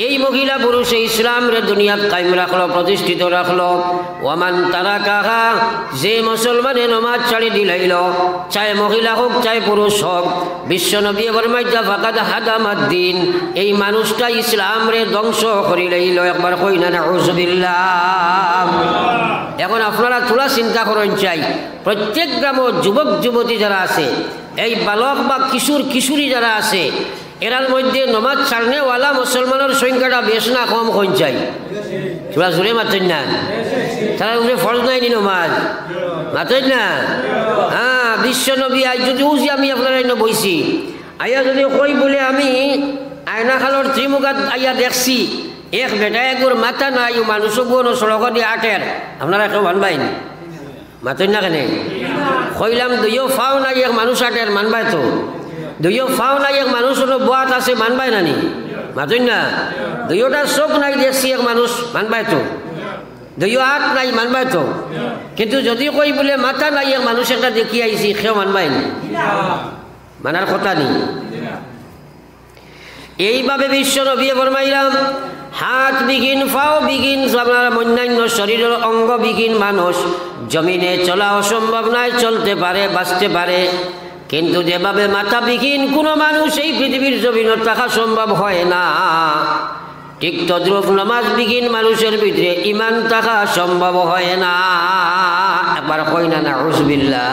এই মহিলা পুরুষে ইসলাম রে দুনিয়াত কায়েম রাখলো, প্রতিষ্ঠিত রাখলো। ওয়ামান তারাকাহা, যে মুসলমানে নামাজ ছাড়ি দিলাইল, চাই মহিলা হোক চাই পুরুষ হোক, বিশ্ব নবী ফরমাইতা ফাকাদ হাদামাদ-দ্বীন, এই মানুষটা ইসলাম রে ধ্বংস করি লাইল। একবার কই না নাউযুবিল্লাহ। এখন আপনারা তোলা চিন্তা করেন, চাই প্রত্যেক গ্রাম যুবক যুবতী যারা আছে, এই বালক বা কিশোর কিশোরী যারা আছে, এরার মধ্যে নমাজ ছাড়নেওয়ালা মুসলমানের সংখ্যাটা বেশ না কম হন চাই? তোরা জোরে মাতেন না? তারা উপরে ফরজ নাই নি নমাজ মাতেন না? হ্যাঁ, বিশ্ব নবী আজ যদি উজি আমি আপনারা বইছি আইয়া যদি কই বলে আমি আয়না খালোর ত্রিমুখাত আইয়া দেখছি এক বেটা এগুর মাথা নাই, মানুষও কোনো সড়ক দিয়ে আটের, আপনারা কেউ মানবাই না? মাতেন না কেন? কইলাম দুইও ফাও নাই এক মানুষ আটের, মানবাই তো? দুইও ফাও নাই এক মানুষ হলো বাত আছে, মানবাই নানি? মাতুন না? দুইটা চোখ নাই দেখছি এক মানুষ, মানবাই তো? দুইও হাত নাই, মানবাই তো? কিন্তু যদি কই বলে মাথা নাই এক মানুষ একটা দেখি আইছি, সেও মানবাই না? মানার কথা নেই। এইভাবে বিশ্ব নবী ফরমাইলাম হাত বিহীন, ফাও বিহীন, আপনার অন্যান্য শরীরের অঙ্গ বিহীন মানুষ জমিনে চলা অসম্ভব নয়, চলতে পারে, বাঁচতে পারে। কিন্তু যেভাবে মাথা বিহীন কোনো মানুষ এই পৃথিবীর জমিনে থাকা সম্ভব হয় না, ঠিক তদ্রূপ নামাজ বিহীন মানুষের ভিতরে ইমান থাকা সম্ভব হয় না। একবার কই না নাউযুবিল্লাহ।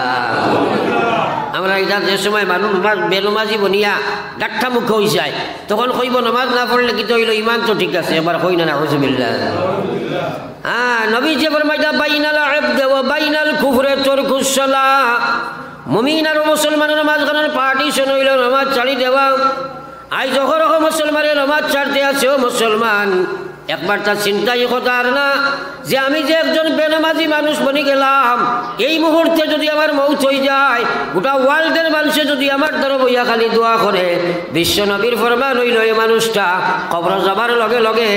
আমরা এটা যে সময় মানুষ বেনমাজি বনিয়া ডাক্তার মুখ হয়ে যায়, তখন কইব নামাজ না পড়লে কি তো হইল, ইমান তো ঠিক আছে। এবার কই না নাউযুবিল্লাহ। হ্যাঁ, নবী যে ফরমাইতা বাইনাল আবদি ওয়া বাইনাল কুফরি তারকুস সালাহ, মুমিন আর মুসলমানের মাঝখানের পার্টিশন হইল নামাজ ছাড়ি দেওয়া। আজ যখন মুসলমানের নামাজ ছাড়তে আছে, ও মুসলমান একবার তার চিন্তাই কথার না যে আমি যে একজন বেনামাজি মানুষ বনি গেলাম, এই মুহূর্তে যদি আমার মৌত হয়ে যায়, গোটা ওয়ার্ল্ডের মানুষে যদি আমার দ্বারা বইয়া খালি দোয়া করে, বিশ্ব নবীর ফরমান হইল এই মানুষটা কবর যাবার লগে লগে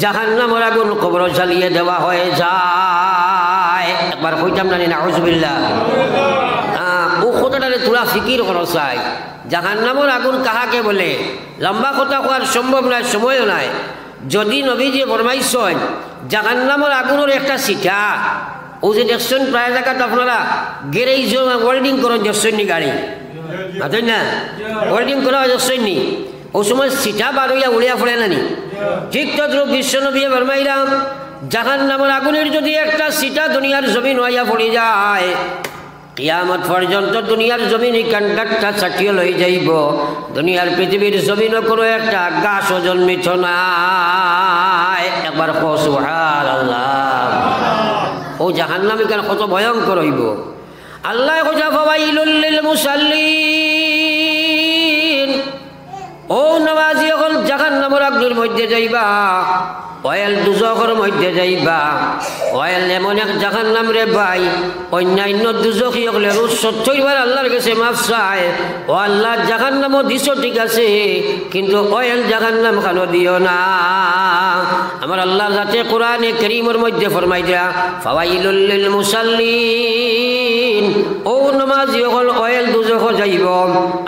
জাহান্নামের আগুন কবর জ্বালিয়ে দেওয়া হয়ে যায়। একবার কইতাম না নাউযুবিল্লাহ। ও কথাটারে তোরা ফিকির করো চাই, জাহান্নামের আগুন কাহাকে বলে? লম্বা কথা কোয়ার সম্ভব নয়, সময়ও নাই। যদি নবীজি ফরমাইছেন জাহান্নামের আগুনের একটা সিটা, ও যে দেখছেন প্রায় জায়গাত আপনারা গ্যারেজ ওয়েল্ডিং করেন দেখছেন নি গাড়ি, বুঝলেন না? ওয়েল্ডিং করা দেখছেন নি? ও সময় সিটা বার হইয়া উড়িয়া পড়ে নানি? ঠিক তদ্রূপ বিশ্ব নবী ফরমাইলাম জাহান্নামের আগুনের যদি একটা সিটা দুনিয়ার জমিন হইয়া পড়ে যায়, কিয়ামত পর্যন্ত দুনিয়ার জমিন কান্ডারটা চাটিয়ে লই যাইব, দুনিয়ার পৃথিবীর জমিন কোনো একটা গাছও জন্মিত নাই। একবার সুবহানাল্লাহ। ও জাহান্নামী কেন কত ভয়ঙ্কর হইব। আল্লাহ কইয়া ফাওয়াইলুল লিল মুসাল্লিন, ও নামাজি হল জাহান্নামের আগুনের মধ্যে যাইবা, অয়েল দুজখের মধ্যে যাইবা। অয়েল এমন এক জাহান্নাম রে ভাই, অন্যান্য দুজখী হলে 70 বার আল্লাহর কাছে মাফ চায়, ও আল্লাহ জাহান্নামও দিছ ঠিক আছে, কিন্তু অয়েল জাহান্নাম খানো দিও না। আমার আল্লাহ যাতে কোরআনে কারীমের মধ্যে ফরমাই দেয়া ফাওয়াইলুল লিল মুসাল্লিন, ও নামাজি হল অয়েল দুজখ যাইব,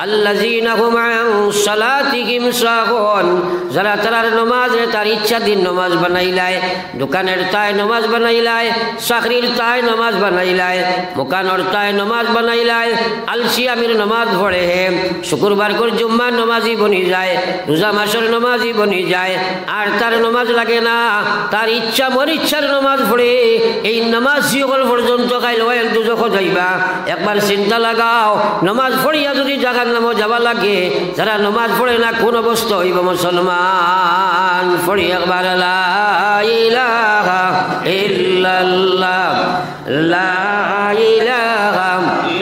আল্লাযীনা হুম আন সালাতিহিম সাহুন, যারা তার নামাজে তার ইচ্ছা দিন নামাজ বানাইলায়, দোকানের তাই নামাজ বানাইলায়, চাকরির তাই নামাজ বানাইলায়, মোকানোর তাই নামাজ বানাইলায়, আলসি আমির নামাজ পড়ে হে, শুক্রবার করে জুম্মার নামাজি বনি যায়, রোজা মাসের নামাজি বনি যায়, আর তার নামাজ লাগে না, তার ইচ্ছা মর ইচ্ছার নামাজ পড়ে। এই নামাজ সকল পর্যন্ত খাইল ওয়েল দুজখ যাইবা। একবার চিন্তা লাগাও, নামাজ পড়িয়া যদি জাহান্নামে যাবা লাগে, যারা নামাজ পড়ে না কোন অবস্থা হইব মুসলমান? পড়ি একবার লা ইলাহা ইল্লাল্লাহ, লা ইলাহা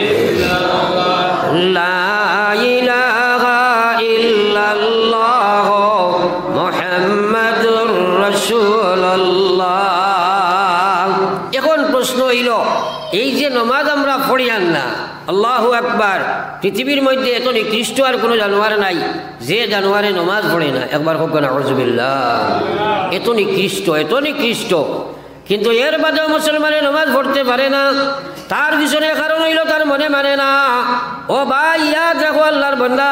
ইল্লাল্লাহ, লা ইলাহা ইল্লাল্লাহ, মুহাম্মাদুর আমরা পড়িয়ান না। আল্লাহু আকবার। পৃথিবীর মধ্যে এত নিকৃষ্ট আর কোনো জানোয়ার নাই যে জানোয়ারে নমাজ পড়ে না। একবার হোক না আউযুবিল্লাহ। এত নিকৃষ্ট কিন্তু এর বাদেও মুসলমানে নমাজ পড়তে পারে না। তার পিছনে কারণ হইল তার মনে মানে না। ও ভাই ইয়াদ রাখো আল্লাহর বান্দা,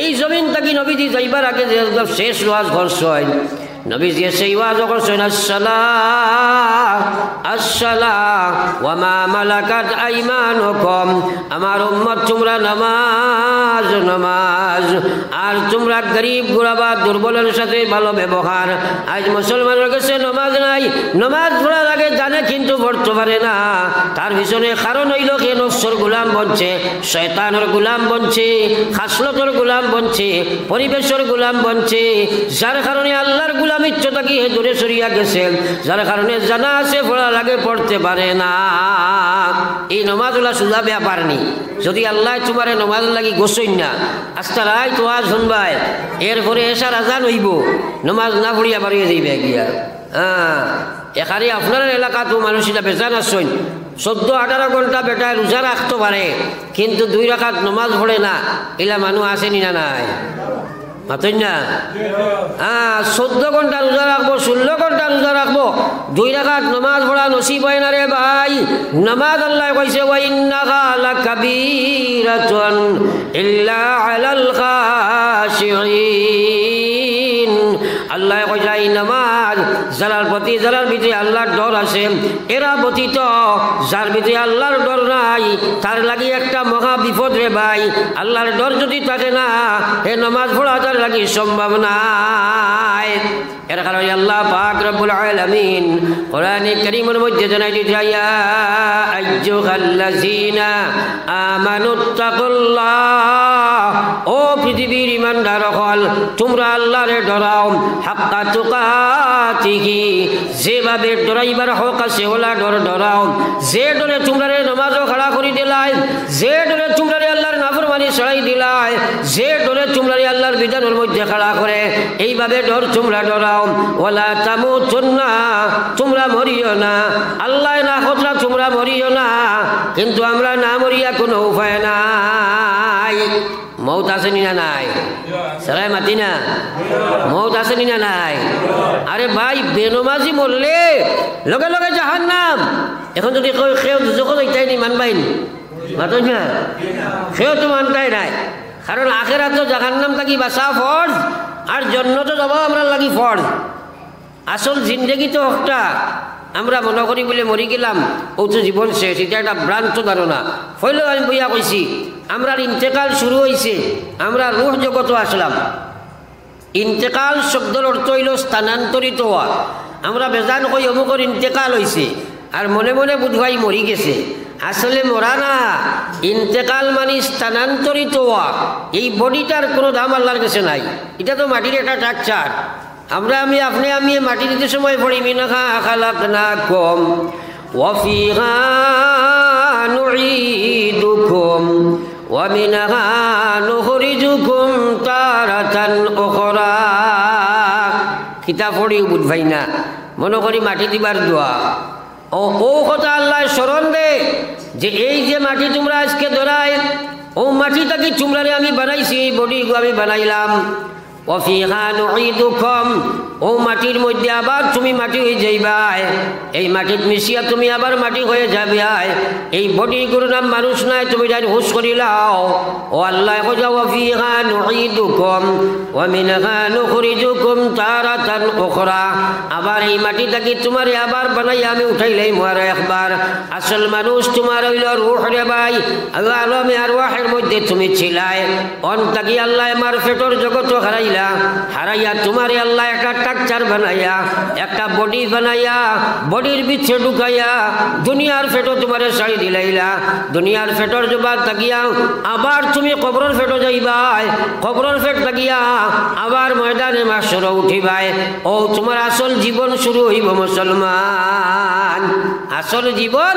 এই জমিন থাকি নবীজি যাইবার আগে যে শেষ ওয়াজ করছেন, নবীজি সেই ওয়াজ করছেন আসসালাহ ওয়া মা মালাকাত আইমানুকুম, আমার উম্মত তোমরা নামাজ আর তোমরা গরিব গুরাবা দুর্বলের সাথে ভালো ব্যবহার। আজ মুসলমানের কাছে নামাজ নাই, নামাজ পড়ার আগে জানে কিন্তু পড়তে পারে না। তার পিছনে কারণ হইল কে নফসের গোলাম বনছে, শয়তানের গোলাম বনছে, খাসলতের গোলাম বনছে, পরিবেশের গোলাম বনছে, যার কারণে আল্লাহর গোলাম ইচ্ছাটা কি দূরে সরিয়া গেছে, যার কারণে জানা আছে পড়ার আগে পড়তে পারে না। এই নমাজগুলা সুদা ব্যাপার নেই। যদি আল্লাহ তোমারে নমাজ লাগি গোসইন না আস্তা রাই তো আজ শুনবাই, এরপরে এসার আজান হইব, নমাজ না পড়িয়া বাড়িয়ে যাইবে গিয়া। এখানে আপনার এলাকা তো মানুষ এটা বেচান আসছেন 14-18 ঘন্টা বেটায় রোজা রাখতে পারে কিন্তু 2 রাকাত নমাজ পড়ে না। এলা মানুষ আসেনি না নাই? মাতই না? 14 ঘন্টা রোজা রাখবো, 16 ঘন্টা রোজা রাখবো, 2 রাকাত নমাজ পড়া নসিব হয় না রে ভাই। নমাজ আল্লাহ কইছে ওয়া ইন্নাহা লাকাবীরাতুন ইল্লা আলাল খাশিঈন। আল্লাহ কইছে এই নামাজ যারার প্রতি যারার ভিতরে আল্লাহর ডর আছে এরা ব্যতীত যার ভিতরে আল্লাহর ডর নাই তার লাগি একটা মহা বিপদ রে ভাই। আল্লাহর ডর যদি থাকে না এ নামাজ পড়া তার লাগি সম্ভব নাই। এর কারণে আল্লাহ পাক রব্বুল আলামিন কোরআনে কারীমের মধ্যে জানাই দিয়েছে ইয়া আইয়ুহাল্লাযীনা আমানুত্তাকুল্লাহ, ও পৃথিবীর ঈমানদার হল তোমরা আল্লাহরে ডরাও, হাক্কা তুকাতিহি, যেভাবে ডরাইবার হক আছে ওলা ডরাও। যে ডরে তোমরারে নামাজও খাড়া করে দিলাই, যে ডরে তোমরারে আল্লাহর নাফরমানি ছড়াই দিলাই, যে ডরে তোমরারে আল্লাহর বিধানের মধ্যে খাড়া করে এইভাবে ডর তোমরা ডরাও। ওয়ালা তামুতুন্না, তোমরা মরিও না, আল্লাহ না খতরা তোমরা মরিও না। কিন্তু আমরা না মরিয়া কোনো উপায় নাই। মৌত আছে না নাই? সরাই মাতি না, মৌত আছে না নাই? আরে ভাই বেনমাজি মরলে লগে লগে জাহান্নাম। এখন যদি কেউ দুজক যাইতাই নি মানবাই নি? মাতই না, সেও তো মানতাই নাই। কারণ আখেরাত তো জাহান্নাম থাকি বাঁচা ফরজ আর জন্নত যাব আমরা লাগি ফরজ। আসল জিন্দেগি তো একটা আমরা মনে করি বলে মরি গেলাম ও তো জীবন শেষ, এটা একটা ভ্রান্ত ধারণা। হইলেও আমি বইয়া কইছি আমরা ইন্তেকাল শুরু হয়েছে, আমরা রূহ জগত আসলাম। ইন্তেকাল শব্দের অর্থ হইল স্থানান্তরিত হওয়া। আমরা বেজান কই অমুকর ইন্তেকাল হয়েছে আর মনে মনে বুধভাই মরি গেছে। আসলে মরা না, ইন্তেকাল মানে স্থানান্তরিত হওয়া। এই বডিটার কোনো দাম আল্লাহর কাছে নাই, এটা তো মাটির একটা স্ট্রাকচার। আপনি মাটি দিতে সময় পড়ি মিনহা খালাকনাকুম ওয়া ফিহা নুঈদুকুম ওয়া মিনহা নুখরিজুকুম তারাতান উখরা। কিতাব পড়ি বুঝবাই না, মনে করি মাটি দিবার দোয়া। ও কথা আল্লাহ স্মরণ দে যে এই যে মাটি তোমরা আজকে ধরায়, ও মাটিটাকে তোমরারে আমি বানাইছি, এই বডি আমি বানাইলাম। ওয়াফিহা নুঈদুকুম, ও মাটির মধ্যে আবার তুমি মাটি হয়ে যাইবা, এই মাটিত মিশিয়া তুমি আবার মাটি হয়ে যাবে। এই বডিগুলোর নাম মানুষ নাই, তুমি জানি হুশ করিলাও। ও আল্লাহ কইয়া ওয়াফিহা নুঈদুকুম ওয়া মিনহা নুখরিজুকুম তারাতান উখরা, আবার এই মাটি থেকে তোমারে আবার বানাই আমি উঠাইলাই মোর একবার। আসল মানুষ তোমার হইল রূহ রে ভাই, আলমে আরওয়াহের মধ্যে তুমি ছিলাই। অন তাকি আল্লাহ মারফেটর জগৎ হারাইয়া তোমারে আল্লাহ একটা স্ট্রাকচার বানাইয়া একটা বডি বানাইয়া বডির ভিতরে ঢুকাইয়া দুনিয়ার ফেটো তোমারে ছাড়ি দিলাইলা। দুনিয়ার ফেটর জবাব তাকিয়া আবার তুমি কবরের ফেটো যাইবাই, কবরের ফেট তাকিয়া আবার ময়দানে মাশর উঠিবাই। ও তোমার আসল জীবন শুরু হইব মুসলমান। আসল জীবন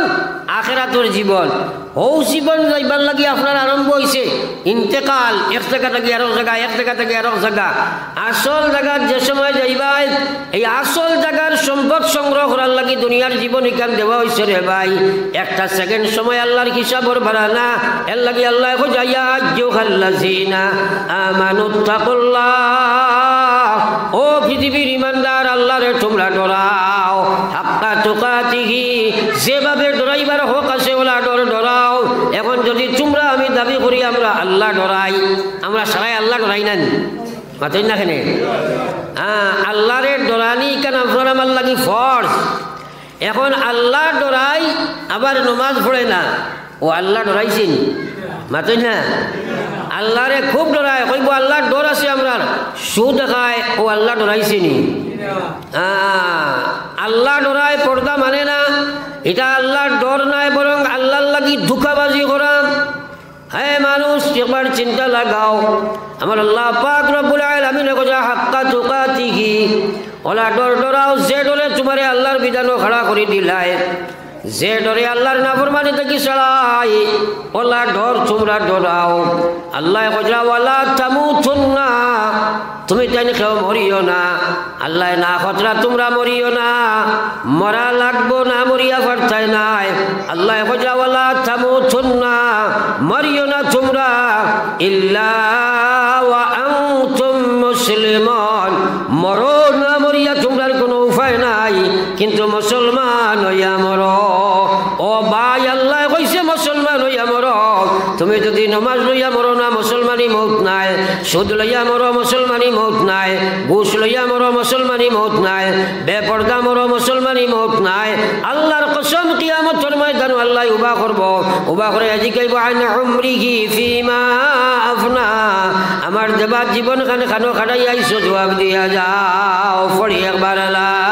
আখিরাতের জীবন। ও জীবন যাইবার লাগি আপনার আরম্ভ হয়েছে ইন্তেকাল, এক জায়গা থেকে আরেক জায়গা, এক জায়গা থেকে আরেক জায়গা। জায়গা আসল জায়গার যে সময় যাইবাই এই আসল জায়গার সম্পদ সংগ্রহ করার লাগি দুনিয়ার জীবন ইকান দেওয়া হয়েছে রে ভাই একটা সেকেন্ড সময় আল্লাহর হিসাবর ভাড়া না এর লাগি আল্লাহ যাইয়া আইয়ুহাল্লাযীনা আমানুত্তাকুল্লাহ ও পৃথিবীর ইমানদার আল্লাহরে তোমরা ডরাও হাক্কা তুকাতিহি যেভাবে ডরাইবার হক আছে ওলা ডরাও এখন যদি তোমরা আমি দাবি করি আমরা আল্লাহ ডরাই আমরা সবাই আল্লাহ ডরাই না মাতই না কেনে আল্লাহরে ডরানি কেন আপনার আমার লাগি ফর্জ এখন আল্লাহ ডরাই আবার নমাজ পড়ে না ও আল্লাহ ডরাইছেন মাতই না আল্লাহরে খুব ডরায় কইব আল্লাহর ডর আছে আমরা সুদ খায় ও আল্লাহ ডরাইছেনি আল্লাহ ডরায় পর্দা মানে না এটা আল্লাহর ডর নাই বরং আল্লাহর লাগি ধোঁকাবাজি করাম হ্যাঁ মানুষ একবার চিন্তা লাগাও আমার আল্লাহ পাক রব্বুল আলামিন কইয়া হাক্কা তুকাতিহি ওলা ডরাও যে ডরে তোমারে আল্লাহর বিধানও খাড়া করে দিলাই যে ডরে আল্লাহর নাফরমানি থেকে ছাড়াই ওলা ডর তোমরা ডরাও আল্লাহ কইরা ওয়ালা তামুতুন্না তুমি তাই কেউ মরিও না আল্লাহ না খতরা তোমরা মরিও না মরা লাগবো না মরিয়া পারতাই নাই আল্লাহ কইরা ওয়ালা তামুতুন্না মরিও না তোমরা ইল্লা ওয়া আনতুম মুসলিমুন মরো না মরিয়া তোমরা কোনো উপায় নাই কিন্তু মুসলমান হইয়া মরো ও ভাই আল্লাহ কইছে মুসলমান হইয়া মরো তুমি যদি নমাজ লইয়া মরো না মুসলমানি মৌত নাই সুদ লইয়া মরো মুসলমানি মৌত নাই ঘুষ লইয়া মরো মুসলমানি মৌত নাই বেপর্দা মরো মুসলমানি মৌত নাই আল্লাহর কসম কিয়ামতের ময়দানে আল্লাহ উবা করব উবা করে আজি কইব আইনা উমরিহি ফিমা আফনা আমার দেবা জীবন খানে খানো খাটাই আইছো জবাব দিয়া যাও পড়ি একবার আল্লাহ